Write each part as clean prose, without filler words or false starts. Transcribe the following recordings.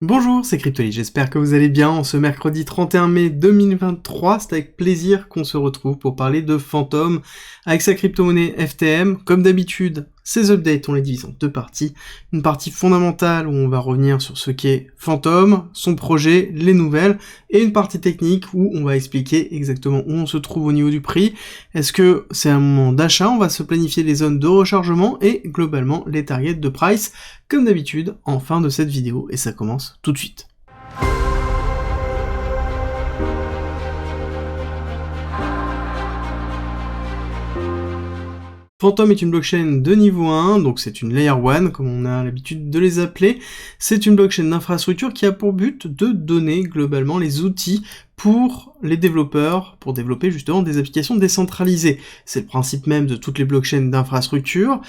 Bonjour, c'est Cryptoly, j'espère que vous allez bien. En ce mercredi 31 mai 2023, c'est avec plaisir qu'on se retrouve pour parler de Fantom avec sa crypto-monnaie FTM. Comme d'habitude, ces updates, on les divise en deux parties. Une partie fondamentale où on va revenir sur ce qu'est Fantom, son projet, les nouvelles, et une partie technique où on va expliquer exactement où on se trouve au niveau du prix. Est-ce que c'est un moment d'achat? On va se planifier les zones de rechargement et globalement les targets de price, comme d'habitude, en fin de cette vidéo, et ça commence tout de suite. Fantom est une blockchain de niveau 1, donc c'est une Layer 1, comme on a l'habitude de les appeler. C'est une blockchain d'infrastructure qui a pour but de donner globalement les outils pour les développeurs, pour développer justement des applications décentralisées. C'est le principe même de toutes les blockchains d'infrastructure.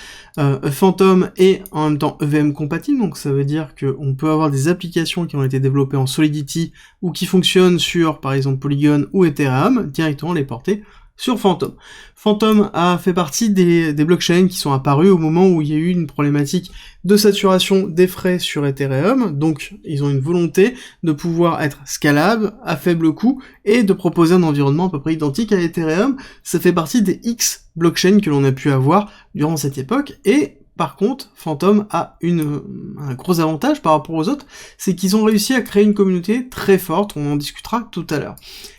Fantom est en même temps EVM compatible, donc ça veut dire qu'on peut avoir des applications qui ont été développées en Solidity ou qui fonctionnent sur par exemple Polygon ou Ethereum, directement les porter sur Fantom. Fantom a fait partie des blockchains qui sont apparues au moment où il y a eu une problématique de saturation des frais sur Ethereum, donc ils ont une volonté de pouvoir être scalable, à faible coût, et de proposer un environnement à peu près identique à Ethereum. Ça fait partie des X blockchains que l'on a pu avoir durant cette époque, et par contre, Fantom a un gros avantage par rapport aux autres, c'est qu'ils ont réussi à créer une communauté très forte, on en discutera tout à l'heure.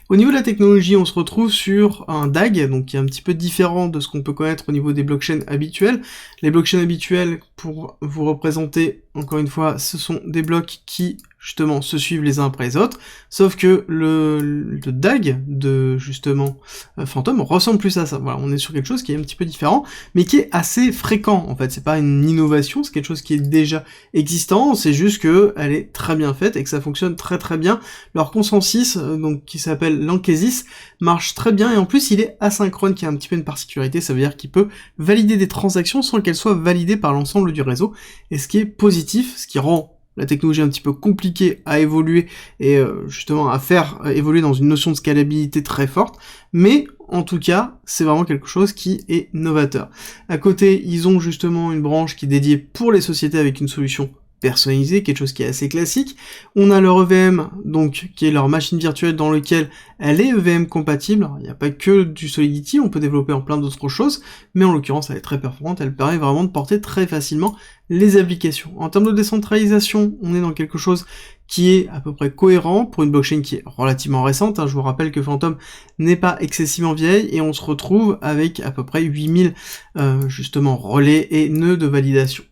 Au niveau de la technologie, on se retrouve sur un DAG, donc qui est un petit peu différent de ce qu'on peut connaître au niveau des blockchains habituelles. Les blockchains habituelles, pour vous représenter, encore une fois, ce sont des blocs qui, justement, se suivent les uns après les autres, sauf que le DAG de, justement, Fantom ressemble plus à ça. Voilà, on est sur quelque chose qui est un petit peu différent, mais qui est assez fréquent, en fait. C'est pas une innovation, c'est quelque chose qui est déjà existant, c'est juste que elle est très bien faite et que ça fonctionne très très bien. Leur consensus, donc, qui s'appelle l'Ankesis, marche très bien, et en plus, il est asynchrone, qui a un petit peu une particularité, ça veut dire qu'il peut valider des transactions sans qu'elles soient validées par l'ensemble du réseau, et ce qui est positif, ce qui rend la technologie un petit peu compliquée à évoluer et justement à faire évoluer dans une notion de scalabilité très forte, mais en tout cas, c'est vraiment quelque chose qui est novateur. À côté, ils ont justement une branche qui est dédiée pour les sociétés avec une solution personnalisée, quelque chose qui est assez classique. On a leur EVM, donc, qui est leur machine virtuelle dans laquelle elle est EVM compatible. Alors, il n'y a pas que du Solidity, on peut développer en plein d'autres choses, mais en l'occurrence, elle est très performante, elle permet vraiment de porter très facilement les applications. En termes de décentralisation, on est dans quelque chose qui est à peu près cohérent pour une blockchain qui est relativement récente. Je vous rappelle que Fantom n'est pas excessivement vieille, et on se retrouve avec à peu près 8000 justement relais et nœuds de validation.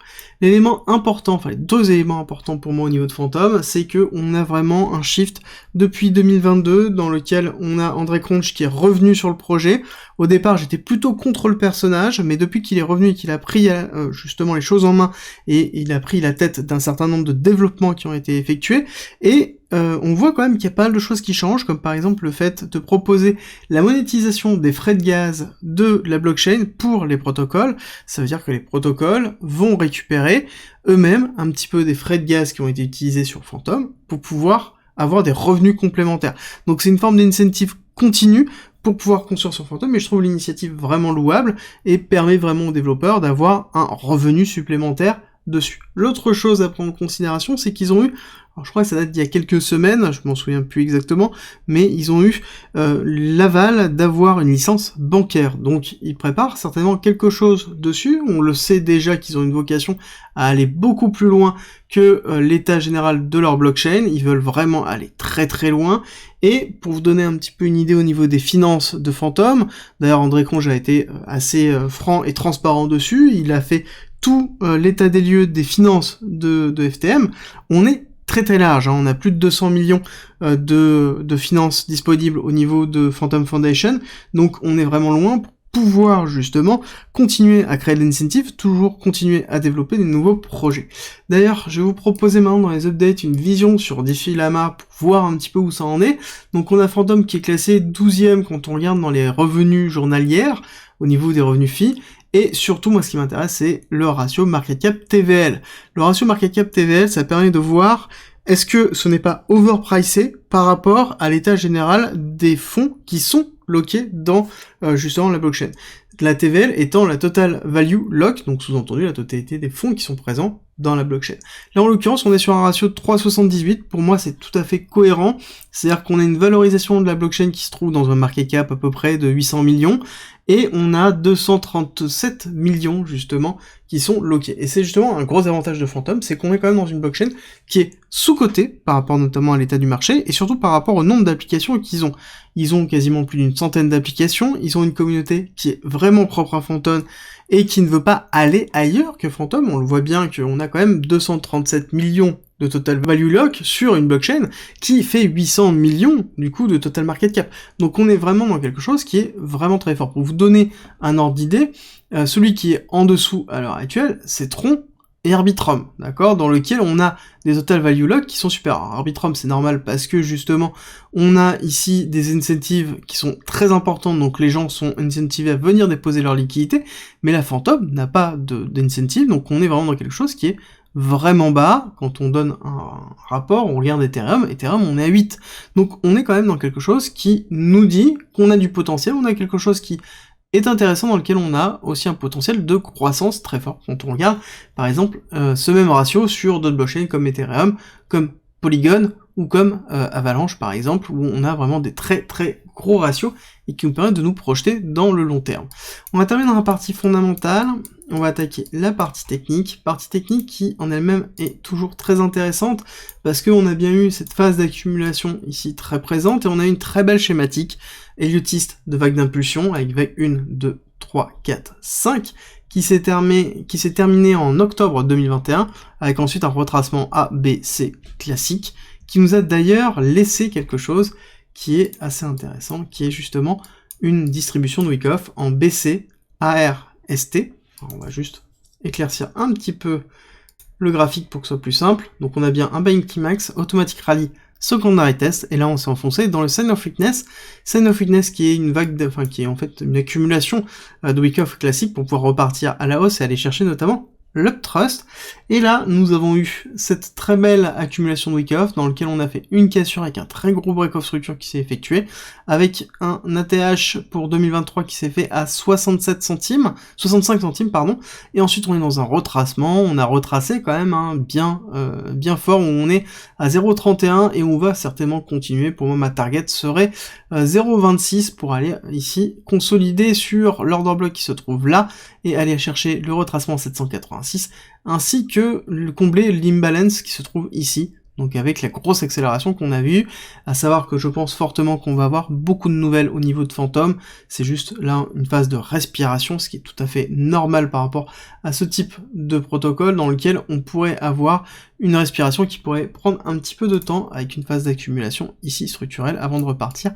L'élément important, enfin les deux éléments importants pour moi au niveau de Fantom, c'est que on a vraiment un shift depuis 2022 dans lequel on a André Cronch qui est revenu sur le projet. Au départ, j'étais plutôt contre le personnage, mais depuis qu'il est revenu et qu'il a pris justement les choses en main, et il a pris la tête d'un certain nombre de développements qui ont été effectués, et on voit quand même qu'il y a pas mal de choses qui changent, comme par exemple le fait de proposer la monétisation des frais de gaz de la blockchain pour les protocoles. Ça veut dire que les protocoles vont récupérer eux-mêmes un petit peu des frais de gaz qui ont été utilisés sur Fantom pour pouvoir avoir des revenus complémentaires. Donc c'est une forme d'incentive continue pour pouvoir construire sur Fantom, mais je trouve l'initiative vraiment louable et permet vraiment aux développeurs d'avoir un revenu supplémentaire dessus. L'autre chose à prendre en considération, c'est qu'ils ont eu, alors je crois que ça date d'il y a quelques semaines, je m'en souviens plus exactement, mais ils ont eu l'aval d'avoir une licence bancaire. Donc ils préparent certainement quelque chose dessus. On le sait déjà qu'ils ont une vocation à aller beaucoup plus loin que l'état général de leur blockchain. Ils veulent vraiment aller très très loin. Et pour vous donner un petit peu une idée au niveau des finances de Fantom, d'ailleurs André Cronch a été assez franc et transparent dessus, il a fait tout l'état des lieux des finances de FTM. On est très très large, on a plus de 200 millions de finances disponibles au niveau de Fantom Foundation, donc on est vraiment loin pour pouvoir justement continuer à créer de l'incentive, toujours continuer à développer des nouveaux projets. D'ailleurs, je vais vous proposer maintenant dans les updates une vision sur DeFi Llama pour voir un petit peu où ça en est. Donc on a Fantom qui est classé 12e quand on regarde dans les revenus journalières, au niveau des revenus FI, et surtout, moi, ce qui m'intéresse, c'est le ratio market cap TVL. Le ratio market cap TVL, ça permet de voir est-ce que ce n'est pas overpricé par rapport à l'état général des fonds qui sont lockés dans justement la blockchain. La TVL étant la total value lock, donc sous-entendu la totalité des fonds qui sont présents dans la blockchain. Là, en l'occurrence, on est sur un ratio de 3,78. Pour moi, c'est tout à fait cohérent. C'est-à-dire qu'on a une valorisation de la blockchain qui se trouve dans un market cap à peu près de 800 millions, et on a 237 millions, justement, qui sont loqués. Et c'est justement un gros avantage de Fantom, c'est qu'on est quand même dans une blockchain qui est sous-cotée, par rapport notamment à l'état du marché, et surtout par rapport au nombre d'applications qu'ils ont. Ils ont quasiment plus d'une centaine d'applications, ils ont une communauté qui est vraiment propre à Fantom, et qui ne veut pas aller ailleurs que Fantom. On le voit bien qu'on a quand même 237 millions de total value lock sur une blockchain qui fait 800 millions du coup de total market cap. Donc on est vraiment dans quelque chose qui est vraiment très fort. Pour vous donner un ordre d'idée, celui qui est en dessous à l'heure actuelle, c'est Tron et Arbitrum, d'accord, dans lequel on a des total value lock qui sont super. Alors, Arbitrum, c'est normal parce que justement on a ici des incentives qui sont très importantes, donc les gens sont incentivés à venir déposer leur liquidité, mais la Fantom n'a pas d'incentive, donc on est vraiment dans quelque chose qui est vraiment bas. Quand on donne un rapport, on regarde Ethereum, on est à 8. Donc on est quand même dans quelque chose qui nous dit qu'on a du potentiel, on a quelque chose qui est intéressant, dans lequel on a aussi un potentiel de croissance très fort. Quand on regarde, par exemple, ce même ratio sur d'autres blockchains comme Ethereum, comme Polygon, ou comme Avalanche par exemple, où on a vraiment des très très gros ratios, et qui nous permettent de nous projeter dans le long terme. On va terminer dans la partie fondamentale, on va attaquer la partie technique qui en elle-même est toujours très intéressante, parce qu'on a bien eu cette phase d'accumulation ici très présente, et on a une très belle schématique héliotiste de vague d'impulsion, avec vague 1, 2, 3, 4, 5, qui s'est terminé en octobre 2021, avec ensuite un retracement A, B, C classique, qui nous a d'ailleurs laissé quelque chose qui est assez intéressant, qui est justement une distribution de Wyckoff en BC, AR, ST. Alors on va juste éclaircir un petit peu le graphique pour que ce soit plus simple. Donc on a bien un buying max, automatic rally, secondary test, et là on s'est enfoncé dans le sign of weakness qui est une vague, qui est en fait une accumulation de Wyckoff classique pour pouvoir repartir à la hausse et aller chercher notamment l'Uptrust. Et là, nous avons eu cette très belle accumulation de Wyckoff dans lequel on a fait une cassure avec un très gros break-off structure qui s'est effectué, avec un ATH pour 2023 qui s'est fait à 65 centimes, et ensuite on est dans un retracement, on a retracé quand même bien fort, où on est à 0,31 et on va certainement continuer. Pour moi, ma target serait 0,26 pour aller ici consolider sur l'order block qui se trouve là, et aller chercher le retracement 786, ainsi que combler l'imbalance qui se trouve ici, donc avec la grosse accélération qu'on a vue, à savoir que je pense fortement qu'on va avoir beaucoup de nouvelles au niveau de Fantom. C'est juste là une phase de respiration, ce qui est tout à fait normal par rapport à ce type de protocole dans lequel on pourrait avoir une respiration qui pourrait prendre un petit peu de temps, avec une phase d'accumulation ici structurelle avant de repartir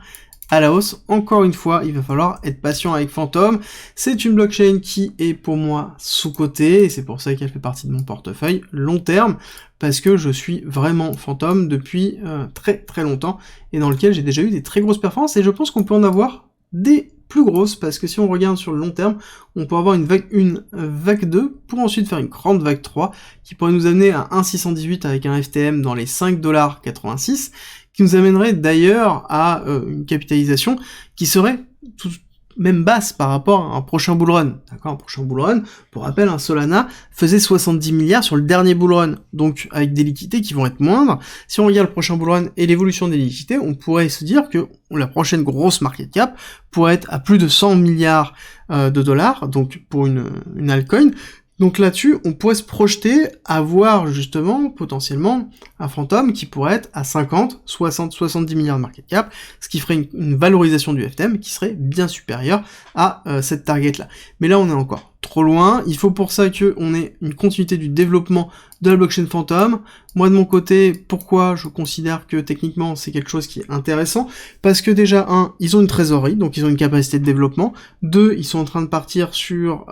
à la hausse. Encore une fois, il va falloir être patient avec Fantom. C'est une blockchain qui est pour moi sous-cotée, et c'est pour ça qu'elle fait partie de mon portefeuille long terme, parce que je suis vraiment Fantom depuis très très longtemps, et dans lequel j'ai déjà eu des très grosses performances, et je pense qu'on peut en avoir des plus grosses, parce que si on regarde sur le long terme, on peut avoir une vague 1, vague 2, pour ensuite faire une grande vague 3, qui pourrait nous amener à 1,618 avec un FTM dans les 5,86$, qui nous amènerait d'ailleurs à une capitalisation qui serait tout même basse par rapport à un prochain bullrun. D'accord, un prochain bullrun, pour rappel, un Solana faisait 70 milliards sur le dernier bullrun, donc avec des liquidités qui vont être moindres. Si on regarde le prochain bullrun et l'évolution des liquidités, on pourrait se dire que la prochaine grosse market cap pourrait être à plus de 100 milliards de dollars, donc pour une altcoin. Donc là-dessus, on pourrait se projeter à voir justement potentiellement un Fantom qui pourrait être à 50, 60, 70 milliards de market cap, ce qui ferait une valorisation du FTM qui serait bien supérieure à cette target-là. Mais là, on est encore trop loin. Il faut pour ça qu'on ait une continuité du développement de la blockchain Fantom. Moi, de mon côté, pourquoi je considère que techniquement c'est quelque chose qui est intéressant? Parce que déjà, ils ont une trésorerie, donc ils ont une capacité de développement. 2, ils sont en train de partir sur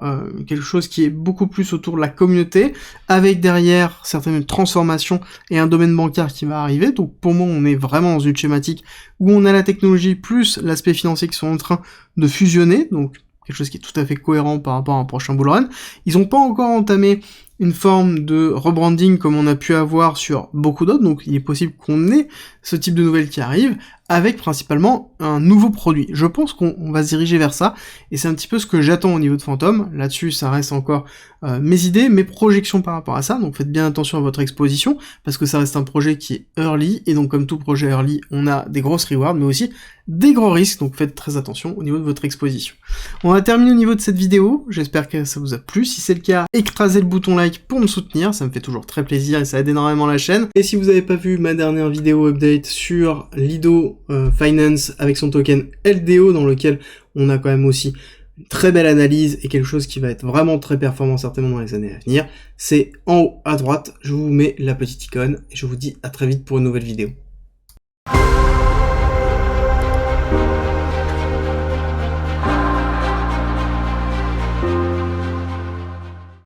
quelque chose qui est beaucoup plus autour de la communauté, avec derrière certaines transformations et un domaine bancaire qui va arriver. Donc pour moi, on est vraiment dans une schématique où on a la technologie plus l'aspect financier qui sont en train de fusionner, donc quelque chose qui est tout à fait cohérent par rapport à un prochain bullrun. Ils n'ont pas encore entamé une forme de rebranding comme on a pu avoir sur beaucoup d'autres, donc il est possible qu'on ait ce type de nouvelles qui arrivent, avec principalement un nouveau produit. Je pense qu'on va se diriger vers ça, et c'est un petit peu ce que j'attends au niveau de Phantom. Là-dessus, ça reste encore mes idées, mes projections par rapport à ça, donc faites bien attention à votre exposition, parce que ça reste un projet qui est early, et donc comme tout projet early, on a des grosses rewards, mais aussi des gros risques, donc faites très attention au niveau de votre exposition. On va terminer au niveau de cette vidéo, j'espère que ça vous a plu. Si c'est le cas, écrasez le bouton like pour me soutenir, ça me fait toujours très plaisir et ça aide énormément la chaîne. Et si vous n'avez pas vu ma dernière vidéo update sur Lido Finance avec son token LDO, dans lequel on a quand même aussi une très belle analyse et quelque chose qui va être vraiment très performant certainement dans les années à venir, c'est en haut à droite, je vous mets la petite icône et je vous dis à très vite pour une nouvelle vidéo.